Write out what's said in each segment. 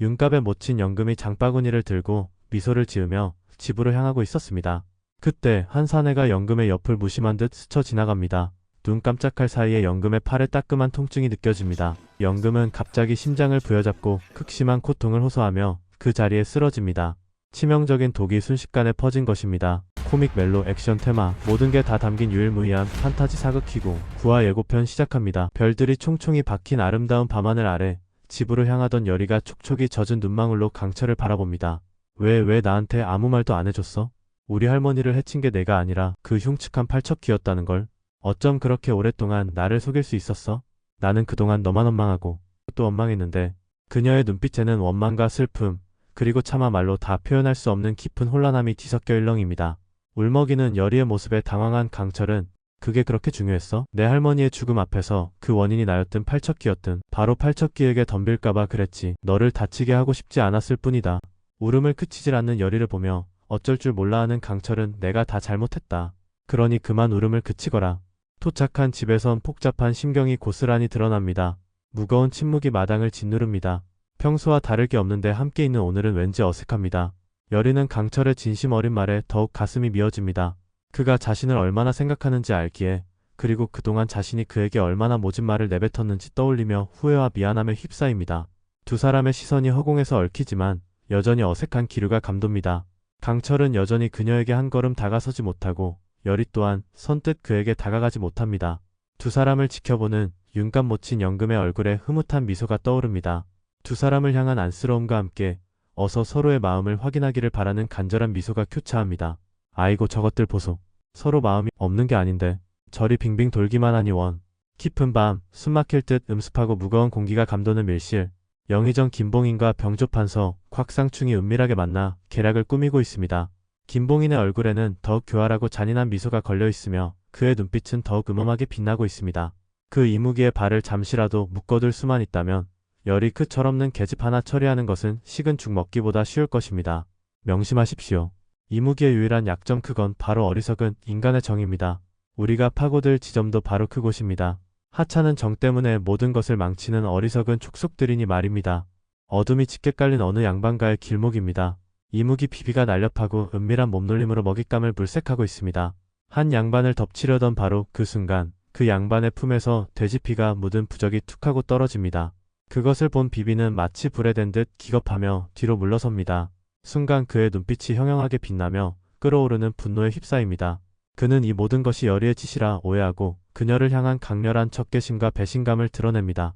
윤갑에 묻힌 연금이 장바구니를 들고 미소를 지으며 집으로 향하고 있었습니다. 그때 한 사내가 연금의 옆을 무심한 듯 스쳐 지나갑니다. 눈 깜짝할 사이에 연금의 팔에 따끔한 통증이 느껴집니다. 연금은 갑자기 심장을 부여잡고 극심한 고통을 호소하며 그 자리에 쓰러집니다. 치명적인 독이 순식간에 퍼진 것입니다. 코믹 멜로 액션 테마 모든 게 다 담긴 유일무이한 판타지 사극키고 구화 예고편 시작합니다. 별들이 총총히 박힌 아름다운 밤하늘 아래 집으로 향하던 여리가 촉촉이 젖은 눈망울로 강철을 바라봅니다. 왜 나한테 아무 말도 안 해줬어? 우리 할머니를 해친 게 내가 아니라 그 흉측한 팔척기였다는 걸. 어쩜 그렇게 오랫동안 나를 속일 수 있었어? 나는 그동안 너만 원망하고 또 원망했는데. 그녀의 눈빛에는 원망과 슬픔, 그리고 차마 말로 다 표현할 수 없는 깊은 혼란함이 뒤섞여 일렁입니다. 울먹이는 여리의 모습에 당황한 강철은 그게 그렇게 중요했어? 내 할머니의 죽음 앞에서 그 원인이 나였든 팔척기였든 바로 팔척기에게 덤빌까봐 그랬지. 너를 다치게 하고 싶지 않았을 뿐이다. 울음을 그치질 않는 여리를 보며 어쩔 줄 몰라 하는 강철은 내가 다 잘못했다. 그러니 그만 울음을 그치거라. 도착한 집에선 복잡한 심경이 고스란히 드러납니다. 무거운 침묵이 마당을 짓누릅니다. 평소와 다를 게 없는데 함께 있는 오늘은 왠지 어색합니다. 여리는 강철의 진심 어린 말에 더욱 가슴이 미어집니다. 그가 자신을 얼마나 생각하는지 알기에, 그리고 그동안 자신이 그에게 얼마나 모진 말을 내뱉었는지 떠올리며 후회와 미안함에 휩싸입니다. 두 사람의 시선이 허공에서 얽히지만 여전히 어색한 기류가 감돕니다. 강철은 여전히 그녀에게 한 걸음 다가서지 못하고 여리 또한 선뜻 그에게 다가가지 못합니다. 두 사람을 지켜보는 윤감 묻힌 연금의 얼굴에 흐뭇한 미소가 떠오릅니다. 두 사람을 향한 안쓰러움과 함께 어서 서로의 마음을 확인하기를 바라는 간절한 미소가 교차합니다. 아이고 저것들 보소. 서로 마음이 없는 게 아닌데 저리 빙빙 돌기만 하니 원. 깊은 밤 숨막힐 듯 음습하고 무거운 공기가 감도는 밀실. 영의정 김봉인과 병조판서 곽상충이 은밀하게 만나 계략을 꾸미고 있습니다. 김봉인의 얼굴에는 더욱 교활하고 잔인한 미소가 걸려 있으며 그의 눈빛은 더욱 음험하게 빛나고 있습니다. 그 이무기의 발을 잠시라도 묶어둘 수만 있다면 열이 그 철없는 계집 하나 처리하는 것은 식은 죽 먹기보다 쉬울 것입니다. 명심하십시오. 이무기의 유일한 약점 그건 바로 어리석은 인간의 정입니다. 우리가 파고들 지점도 바로 그곳입니다. 하찮은 정 때문에 모든 것을 망치는 어리석은 촉속들이니 말입니다. 어둠이 짙게 깔린 어느 양반가의 길목입니다. 이무기 비비가 날렵하고 은밀한 몸놀림으로 먹잇감을 물색하고 있습니다. 한 양반을 덮치려던 바로 그 순간 그 양반의 품에서 돼지피가 묻은 부적이 툭 하고 떨어집니다. 그것을 본 비비는 마치 불에 댄 듯 기겁하며 뒤로 물러섭니다. 순간 그의 눈빛이 형형하게 빛나며 끓어오르는 분노에 휩싸입니다. 그는 이 모든 것이 여리의 짓이라 오해하고 그녀를 향한 강렬한 적개심과 배신감을 드러냅니다.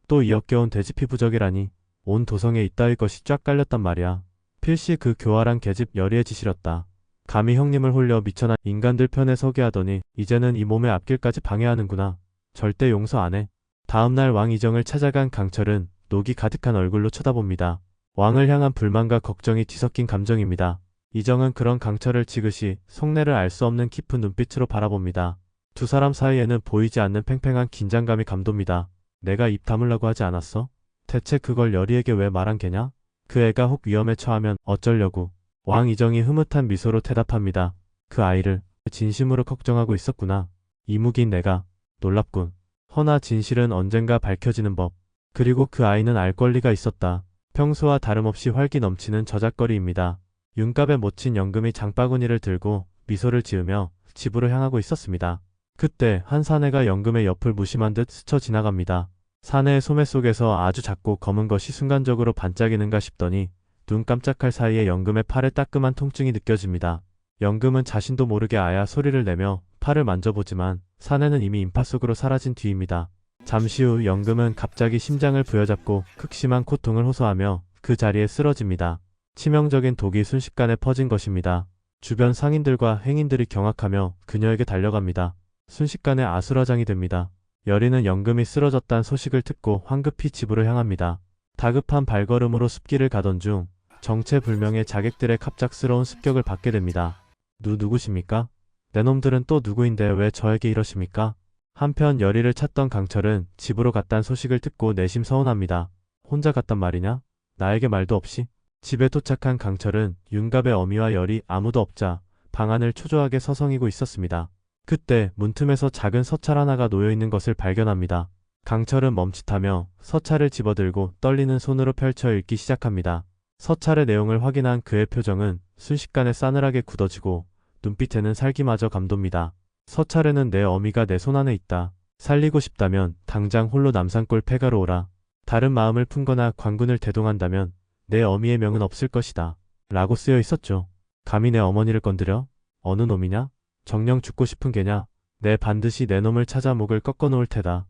또 이 역겨운 돼지피 부적이라니. 온 도성에 이따위 것이 쫙 깔렸단 말이야. 필시 그 교활한 계집 여리의 짓이었다. 감히 형님을 홀려 미천한 인간들 편에 서게 하더니 이제는 이 몸의 앞길까지 방해하는구나. 절대 용서 안 해. 다음날 왕 이정을 찾아간 강철은 녹이 가득한 얼굴로 쳐다봅니다. 왕을 향한 불만과 걱정이 뒤섞인 감정입니다. 이정은 그런 강철을 지그시 속내를 알 수 없는 깊은 눈빛으로 바라봅니다. 두 사람 사이에는 보이지 않는 팽팽한 긴장감이 감돕니다. 내가 입 다물라고 하지 않았어? 대체 그걸 여리에게 왜 말한 게냐? 그 애가 혹 위험에 처하면 어쩌려고. 왕 이정이 흐뭇한 미소로 대답합니다. 그 아이를 진심으로 걱정하고 있었구나. 이무기인 내가. 놀랍군. 허나 진실은 언젠가 밝혀지는 법. 그리고 그 아이는 알 권리가 있었다. 평소와 다름없이 활기 넘치는 저작거리입니다. 윤갑에 묻힌 연금이 장바구니를 들고 미소를 지으며 집으로 향하고 있었습니다. 그때 한 사내가 연금의 옆을 무심한 듯 스쳐 지나갑니다. 사내의 소매 속에서 아주 작고 검은 것이 순간적으로 반짝이는가 싶더니 눈 깜짝할 사이에 연금의 팔에 따끔한 통증이 느껴집니다. 연금은 자신도 모르게 아야 소리를 내며 팔을 만져보지만 사내는 이미 인파 속으로 사라진 뒤입니다. 잠시 후 연금은 갑자기 심장을 부여잡고 극심한 고통을 호소하며 그 자리에 쓰러집니다. 치명적인 독이 순식간에 퍼진 것입니다. 주변 상인들과 행인들이 경악하며 그녀에게 달려갑니다. 순식간에 아수라장이 됩니다. 여리는 연금이 쓰러졌다는 소식을 듣고 황급히 집으로 향합니다. 다급한 발걸음으로 숲길을 가던 중 정체불명의 자객들의 갑작스러운 습격을 받게 됩니다. 누구십니까? 내 놈들은 또 누구인데 왜 저에게 이러십니까? 한편 여리를 찾던 강철은 집으로 갔단 소식을 듣고 내심 서운합니다. 혼자 갔단 말이냐? 나에게 말도 없이? 집에 도착한 강철은 윤갑의 어미와 열이 아무도 없자 방 안을 초조하게 서성이고 있었습니다. 그때 문틈에서 작은 서찰 하나가 놓여있는 것을 발견합니다. 강철은 멈칫하며 서찰을 집어들고 떨리는 손으로 펼쳐 읽기 시작합니다. 서찰의 내용을 확인한 그의 표정은 순식간에 싸늘하게 굳어지고 눈빛에는 살기마저 감돕니다. 서찰에는 내 어미가 내 손안에 있다. 살리고 싶다면 당장 홀로 남산골 폐가로 오라. 다른 마음을 품거나 관군을 대동한다면 내 어미의 명은 없을 것이다. 라고 쓰여 있었죠. 감히 내 어머니를 건드려? 어느 놈이냐? 정녕 죽고 싶은 개냐? 내 반드시 내 놈을 찾아 목을 꺾어 놓을 테다.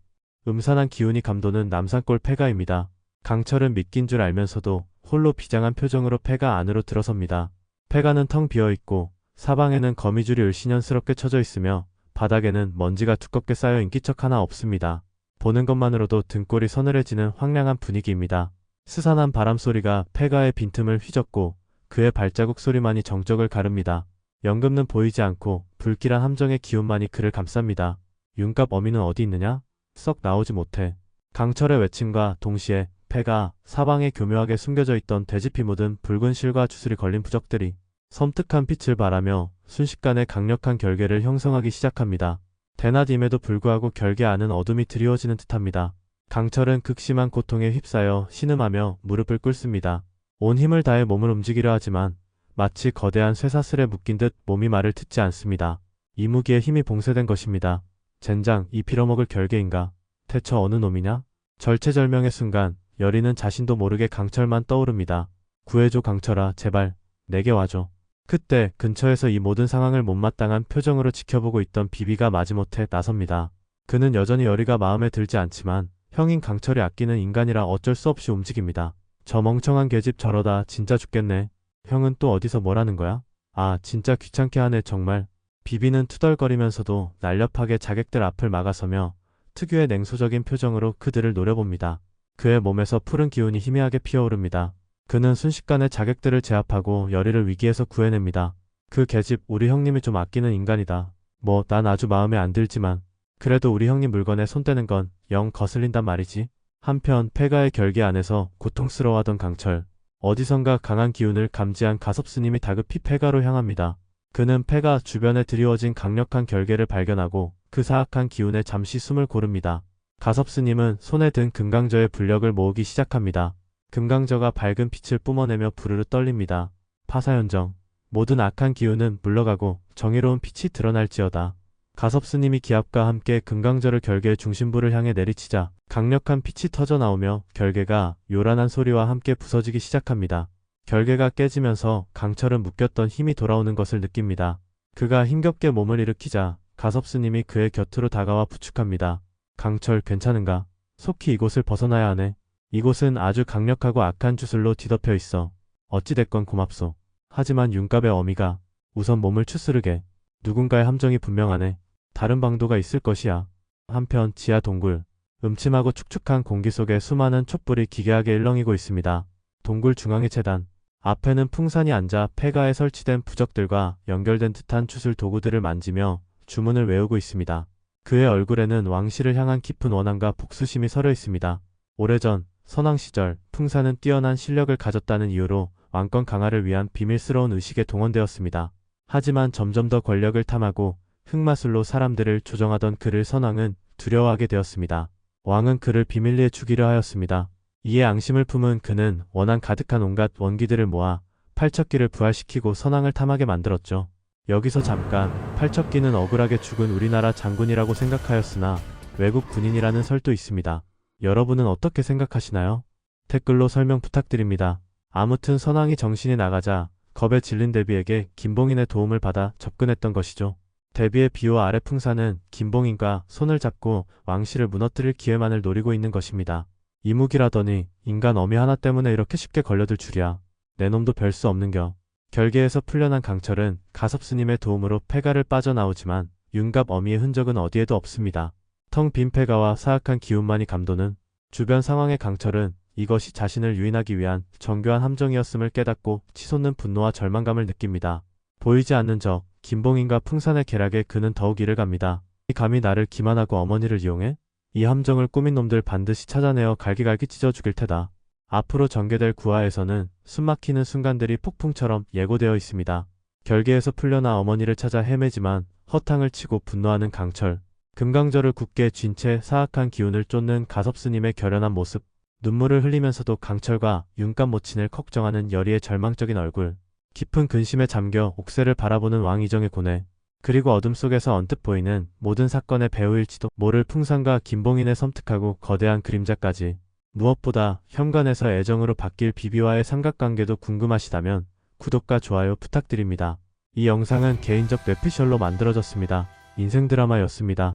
음산한 기운이 감도는 남산골 폐가입니다. 강철은 믿긴 줄 알면서도 홀로 비장한 표정으로 폐가 안으로 들어섭니다. 폐가는 텅 비어있고 사방에는 거미줄이 을씨년스럽게 쳐져 있으며 바닥에는 먼지가 두껍게 쌓여 인기척 하나 없습니다. 보는 것만으로도 등골이 서늘해지는 황량한 분위기입니다. 스산한 바람소리가 폐가의 빈틈을 휘젓고 그의 발자국 소리만이 정적을 가릅니다. 연금은 보이지 않고 불길한 함정의 기운만이 그를 감쌉니다. 윤갑 어미는 어디 있느냐? 썩 나오지 못해. 강철의 외침과 동시에 폐가 사방에 교묘하게 숨겨져 있던 돼지피 묻은 붉은 실과 주술이 걸린 부적들이 섬뜩한 빛을 발하며 순식간에 강력한 결계를 형성하기 시작합니다. 대낮임에도 불구하고 결계 안은 어둠이 드리워지는 듯합니다. 강철은 극심한 고통에 휩싸여 신음하며 무릎을 꿇습니다. 온 힘을 다해 몸을 움직이려 하지만 마치 거대한 쇠사슬에 묶인 듯 몸이 말을 듣지 않습니다. 이 무기에 힘이 봉쇄된 것입니다. 젠장, 이 빌어먹을 결계인가? 대처 어느 놈이냐? 절체절명의 순간 여리는 자신도 모르게 강철만 떠오릅니다. 구해줘 강철아, 제발 내게 와줘. 그때 근처에서 이 모든 상황을 못마땅한 표정으로 지켜보고 있던 비비가 마지못해 나섭니다. 그는 여전히 여리가 마음에 들지 않지만 형인 강철이 아끼는 인간이라 어쩔 수 없이 움직입니다. 저 멍청한 계집 저러다 진짜 죽겠네. 형은 또 어디서 뭐라는 거야? 아, 진짜 귀찮게 하네 정말. 비비는 투덜거리면서도 날렵하게 자객들 앞을 막아서며 특유의 냉소적인 표정으로 그들을 노려봅니다. 그의 몸에서 푸른 기운이 희미하게 피어오릅니다. 그는 순식간에 자객들을 제압하고 여리를 위기에서 구해냅니다. 그 계집 우리 형님이 좀 아끼는 인간이다. 뭐 난 아주 마음에 안 들지만 그래도 우리 형님 물건에 손 떼는 건 영 거슬린단 말이지. 한편 폐가의 결계 안에서 고통스러워하던 강철. 어디선가 강한 기운을 감지한 가섭스님이 다급히 폐가로 향합니다. 그는 폐가 주변에 드리워진 강력한 결계를 발견하고 그 사악한 기운에 잠시 숨을 고릅니다. 가섭스님은 손에 든 금강저의 불력을 모으기 시작합니다. 금강저가 밝은 빛을 뿜어내며 부르르 떨립니다. 파사현정. 모든 악한 기운은 물러가고 정의로운 빛이 드러날지어다. 가섭스님이 기합과 함께 금강저를 결계의 중심부를 향해 내리치자 강력한 빛이 터져나오며 결계가 요란한 소리와 함께 부서지기 시작합니다. 결계가 깨지면서 강철은 묶였던 힘이 돌아오는 것을 느낍니다. 그가 힘겹게 몸을 일으키자 가섭스님이 그의 곁으로 다가와 부축합니다. 강철 괜찮은가? 속히 이곳을 벗어나야 하네. 이곳은 아주 강력하고 악한 주술로 뒤덮여 있어. 어찌됐건 고맙소. 하지만 윤갑의 어미가 우선 몸을 추스르게. 누군가의 함정이 분명하네. 다른 방도가 있을 것이야. 한편 지하 동굴. 음침하고 축축한 공기 속에 수많은 촛불이 기괴하게 일렁이고 있습니다. 동굴 중앙의 재단. 앞에는 풍산이 앉아 폐가에 설치된 부적들과 연결된 듯한 주술 도구들을 만지며 주문을 외우고 있습니다. 그의 얼굴에는 왕실을 향한 깊은 원함과 복수심이 서려 있습니다. 오래전 선왕 시절 풍산은 뛰어난 실력을 가졌다는 이유로 왕권 강화를 위한 비밀스러운 의식에 동원되었습니다. 하지만 점점 더 권력을 탐하고 흑마술로 사람들을 조정하던 그를 선왕은 두려워하게 되었습니다. 왕은 그를 비밀리에 죽이려 하였습니다. 이에 앙심을 품은 그는 원한 가득한 온갖 원기들을 모아 팔척기를 부활시키고 선왕을 탐하게 만들었죠. 여기서 잠깐, 팔척기는 억울하게 죽은 우리나라 장군이라고 생각하였으나 외국 군인이라는 설도 있습니다. 여러분은 어떻게 생각하시나요? 댓글로 설명 부탁드립니다. 아무튼 선왕이 정신이 나가자 겁에 질린 대비에게 김봉인의 도움을 받아 접근했던 것이죠. 대비의 비호 아래 풍사는 김봉인과 손을 잡고 왕실을 무너뜨릴 기회만을 노리고 있는 것입니다. 이무기라더니 인간 어미 하나 때문에 이렇게 쉽게 걸려들 줄이야. 내 놈도 별 수 없는겨. 결계에서 풀려난 강철은 가섭스님의 도움으로 폐가를 빠져나오지만 윤갑 어미의 흔적은 어디에도 없습니다. 텅 빈 폐가와 사악한 기운만이 감도는 주변 상황의 강철은 이것이 자신을 유인하기 위한 정교한 함정이었음을 깨닫고 치솟는 분노와 절망감을 느낍니다. 보이지 않는 적, 김봉인과 풍산의 계략에 그는 더욱 이를 갑니다. 이 감히 나를 기만하고 어머니를 이용해? 이 함정을 꾸민 놈들 반드시 찾아내어 갈기갈기 찢어 죽일 테다. 앞으로 전개될 구하에서는 숨막히는 순간들이 폭풍처럼 예고되어 있습니다. 결계에서 풀려나 어머니를 찾아 헤매지만 허탕을 치고 분노하는 강철. 금강저를 굳게 쥔 채 사악한 기운을 쫓는 가섭스님의 결연한 모습, 눈물을 흘리면서도 강철과 윤감 모친을 걱정하는 여리의 절망적인 얼굴, 깊은 근심에 잠겨 옥새를 바라보는 왕이정의 고뇌, 그리고 어둠 속에서 언뜻 보이는 모든 사건의 배후일지도 모를 풍산과 김봉인의 섬뜩하고 거대한 그림자까지, 무엇보다 현관에서 애정으로 바뀔 비비와의 삼각관계도 궁금하시다면 구독과 좋아요 부탁드립니다. 이 영상은 개인적 뇌피셜로 만들어졌습니다. 인생 드라마였습니다.